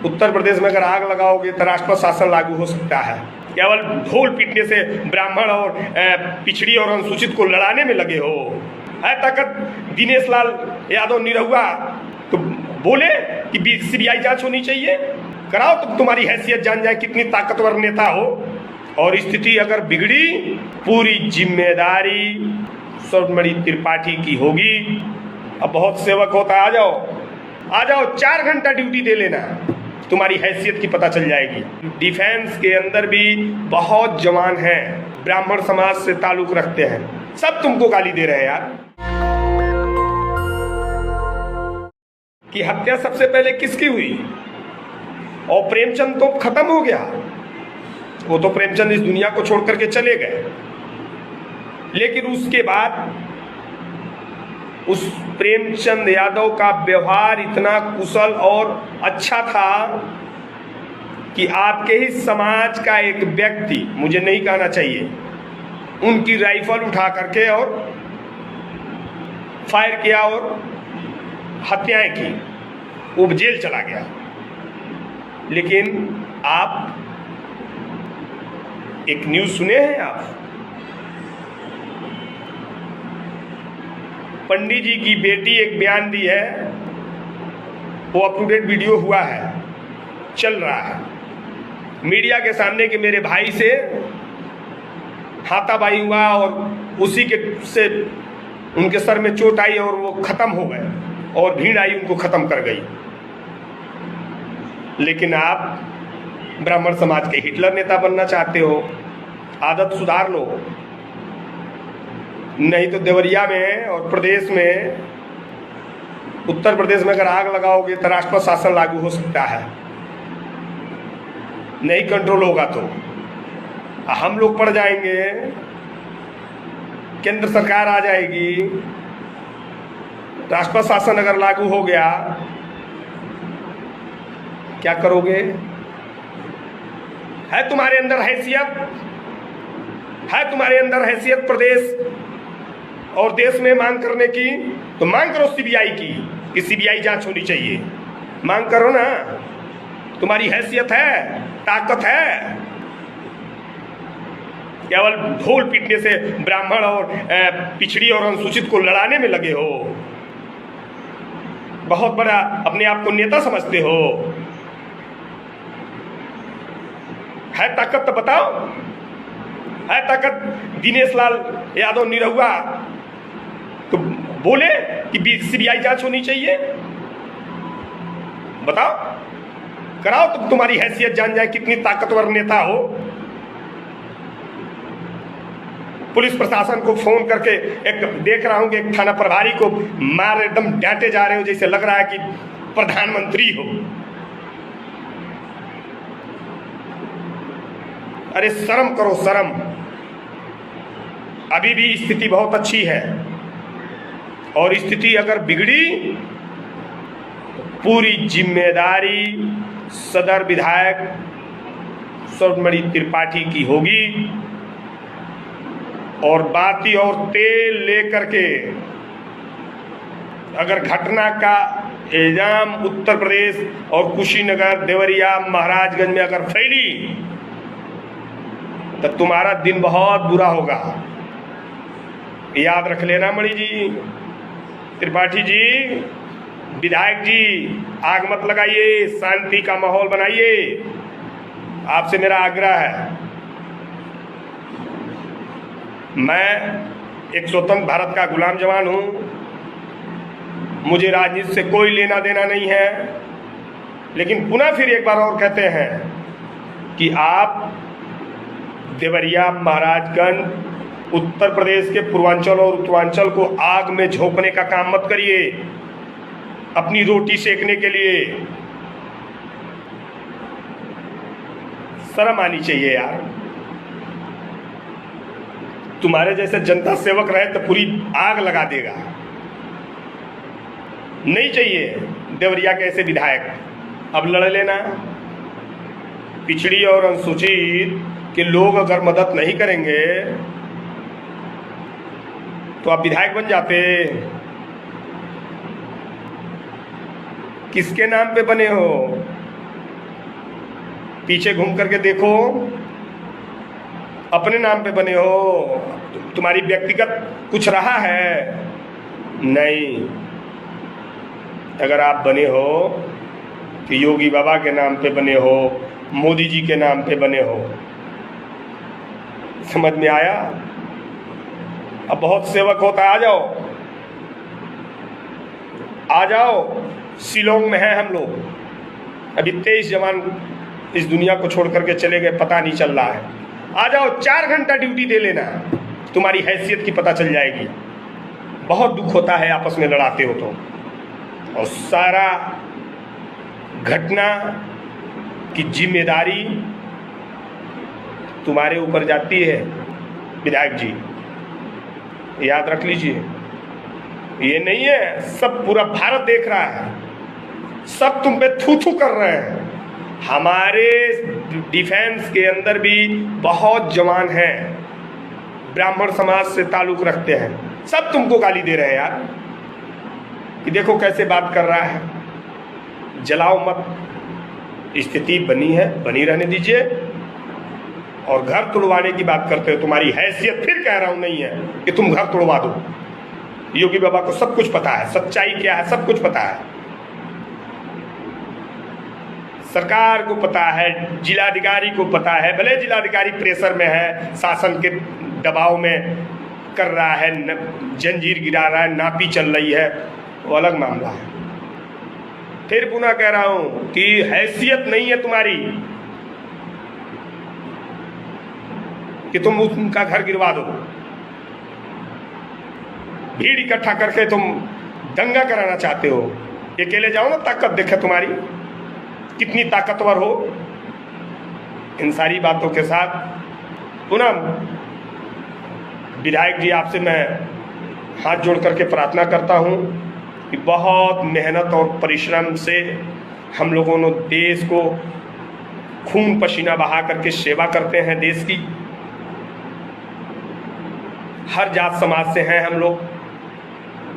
उत्तर प्रदेश में अगर आग लगाओगे तो राष्ट्रपति शासन लागू हो सकता है। केवल ढोल पीटने से ब्राह्मण और पिछड़ी और अनुसूचित को लड़ाने में लगे हो। है ताकत दिनेश लाल यादव निरहुआ तो बोले कि सीबीआई जांच होनी चाहिए। कराओ तो तुम्हारी हैसियत जान जाए कितनी ताकतवर नेता हो। और स्थिति अगर बिगड़ी पूरी जिम्मेदारी स्वर्णमणि त्रिपाठी की होगी। अब बहुत सेवक होता, आ जाओ 4 घंटा ड्यूटी दे लेना, तुम्हारी हैसियत की पता चल जाएगी। डिफेंस के अंदर भी बहुत जवान हैं, ब्राह्मण समाज से ताल्लुक रखते हैं, सब तुमको गाली दे रहे हैं यार। कि हत्या सबसे पहले किसकी हुई? और प्रेमचंद तो खत्म हो गया, वो तो प्रेमचंद इस दुनिया को छोड़ करके चले गए। लेकिन उसके बाद उस प्रेमचंद यादव का व्यवहार इतना कुशल और अच्छा था कि आपके ही समाज का एक व्यक्ति, मुझे नहीं कहना चाहिए, उनकी राइफल उठा करके और फायर किया और हत्याएं की, वो जेल चला गया। लेकिन आप एक न्यूज़ सुने हैं आप? पंडित जी की बेटी एक बयान दी है, वो अप टू डेट वीडियो हुआ है, चल रहा है मीडिया के सामने कि मेरे भाई से हाथापाई हुआ और उसी के से उनके सर में चोट आई और वो खत्म हो गए और भीड़ आई उनको खत्म कर गई। लेकिन आप ब्राह्मण समाज के हिटलर नेता बनना चाहते हो, आदत सुधार लो, नहीं तो देवरिया में और प्रदेश में, उत्तर प्रदेश में अगर आग लगाओगे तो राष्ट्रपति शासन लागू हो सकता है। नहीं कंट्रोल होगा तो हम लोग पड़ जाएंगे, केंद्र सरकार आ जाएगी, राष्ट्रपति शासन अगर लागू हो गया क्या करोगे? है तुम्हारे अंदर हैसियत? है तुम्हारे अंदर हैसियत प्रदेश और देश में मांग करने की? तो मांग करो सीबीआई की, कि सीबीआई जांच होनी चाहिए। मांग करो ना, तुम्हारी हैसियत है, ताकत है। केवल ढोल पीटने से ब्राह्मण और पिछड़ी और अनुसूचित को लड़ाने में लगे हो, बहुत बड़ा अपने आप को नेता समझते हो। है ताकत तो बताओ, है ताकत दिनेश लाल यादव निरहुआ तो बोले कि सीबीआई जांच होनी चाहिए। बताओ, कराओ तो तुम्हारी हैसियत जान जाए कितनी ताकतवर नेता हो। पुलिस प्रशासन को फोन करके एक देख रहा हूं कि एक थाना प्रभारी को मार एकदम डांटे जा रहे हो, जैसे लग रहा है कि प्रधानमंत्री हो। अरे शर्म करो, शर्म। अभी भी स्थिति बहुत अच्छी है और स्थिति अगर बिगड़ी तो पूरी जिम्मेदारी सदर विधायक स्वर्णमणि त्रिपाठी की होगी। और बाती और तेल लेकर के अगर घटना का इल्जाम उत्तर प्रदेश और कुशीनगर, देवरिया, महाराजगंज में अगर फैली तो तुम्हारा दिन बहुत बुरा होगा। याद रख लेना मणि जी, त्रिपाठी जी, विधायक जी, आग मत लगाइए, शांति का माहौल बनाइए, आपसे मेरा आग्रह है। मैं एक स्वतंत्र भारत का गुलाम जवान हूं, मुझे राजनीति से कोई लेना देना नहीं है। लेकिन पुनः फिर एक बार और कहते हैं कि आप देवरिया, महाराजगंज, उत्तर प्रदेश के पूर्वांचल और उत्तरांचल को आग में झोंकने का काम मत करिए अपनी रोटी सेकने के लिए। शर्म आनी चाहिए यार। तुम्हारे जैसे जनता सेवक रहे तो पूरी आग लगा देगा। नहीं चाहिए देवरिया के ऐसे विधायक। अब लड़ लेना। पिछड़ी और अनुसूचित के लोग अगर मदद नहीं करेंगे तो आप विधायक बन जाते। किसके नाम पे बने हो? पीछे घूम करके देखो, अपने नाम पे बने हो, तुम्हारी व्यक्तिगत कुछ रहा है? नहीं। अगर आप बने हो कि योगी बाबा के नाम पे बने हो, मोदी जी के नाम पे बने हो, समझ में आया? अब बहुत सेवक होता है, आ जाओ। शिलोंग में है हम लोग, अभी 23 जवान इस दुनिया को छोड़ करके चले गए, पता नहीं चल रहा है। आ जाओ, 4 घंटा ड्यूटी दे लेना, तुम्हारी हैसियत की पता चल जाएगी। बहुत दुख होता है आपस में लड़ाते हो तो, और सारा घटना की जिम्मेदारी तुम्हारे ऊपर जाती है विधायक जी, याद रख लीजिए। ये नहीं है, सब पूरा भारत देख रहा है, सब तुम पे थू थू कर रहे हैं। हमारे डिफेंस के अंदर भी बहुत जवान हैं, ब्राह्मण समाज से ताल्लुक रखते हैं, सब तुमको गाली दे रहे हैं यार कि देखो कैसे बात कर रहा है। जलाओ मत, स्थिति बनी है, बनी रहने दीजिए। और घर तुड़वाने की बात करते हो, तुम्हारी हैसियत फिर कह रहा हूं नहीं है कि तुम घर तुड़वा दो। योगी बाबा को सब कुछ पता है, सच्चाई क्या है सब कुछ पता है, सरकार को पता है, जिलाधिकारी को पता है। भले जिलाधिकारी प्रेशर में है, शासन के दबाव में कर रहा है, जंजीर गिरा रहा है, नापी चल रही है, वो अलग मामला है। फिर पुनः कह रहा हूं कि हैसियत नहीं है तुम्हारी कि तुम उनका घर गिरवा दो। भीड़ इकट्ठा करके तुम दंगा कराना चाहते हो, अकेले जाओ ना, ताकत देखे तुम्हारी कितनी ताकतवर हो। इन सारी बातों के साथ पुनः विधायक जी आपसे मैं हाथ जोड़ करके प्रार्थना करता हूं कि बहुत मेहनत और परिश्रम से हम लोगों ने देश को खून पसीना बहा करके सेवा करते हैं देश की। हर जात समाज से हैं हम लोग,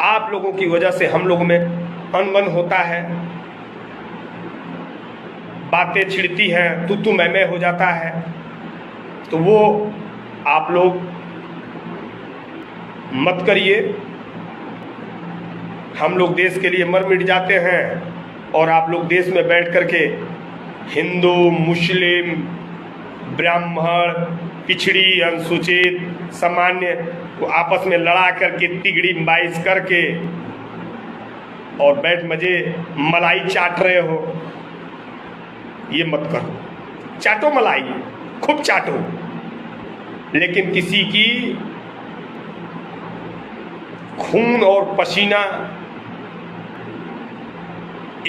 आप लोगों की वजह से हम लोगों में अनबन होता है, बातें छिड़ती हैं, तू मैं हो जाता है। तो वो आप लोग मत करिए। हम लोग देश के लिए मर मिट जाते हैं और आप लोग देश में बैठ करके हिंदू, मुस्लिम, ब्राह्मण, पिछड़ी, अनुसूचित, सामान्य को आपस में लड़ा करके तिगड़ी बाइस करके और बैठ मजे मलाई चाट रहे हो। ये मत करो, चाटो मलाई, खूब चाटो, लेकिन किसी की खून और पसीना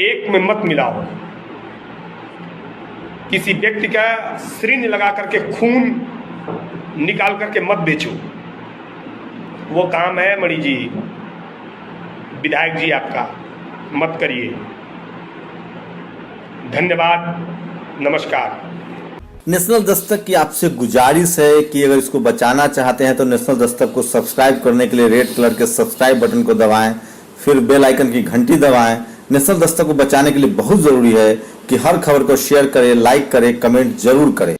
एक में मत मिलाओ। किसी व्यक्ति का सिरिंज लगा करके खून निकाल करके मत बेचो, वो काम है मणि जी, विधायक जी आपका, मत करिए। धन्यवाद, नमस्कार। नेशनल दस्तक की आपसे गुजारिश है कि अगर इसको बचाना चाहते हैं तो नेशनल दस्तक को सब्सक्राइब करने के लिए रेड कलर के सब्सक्राइब बटन को दबाएं, फिर बेल आइकन की घंटी दबाएं। नेशनल दस्तक को बचाने के लिए बहुत जरूरी है कि हर खबर को शेयर करें, लाइक करें, कमेंट जरूर करें।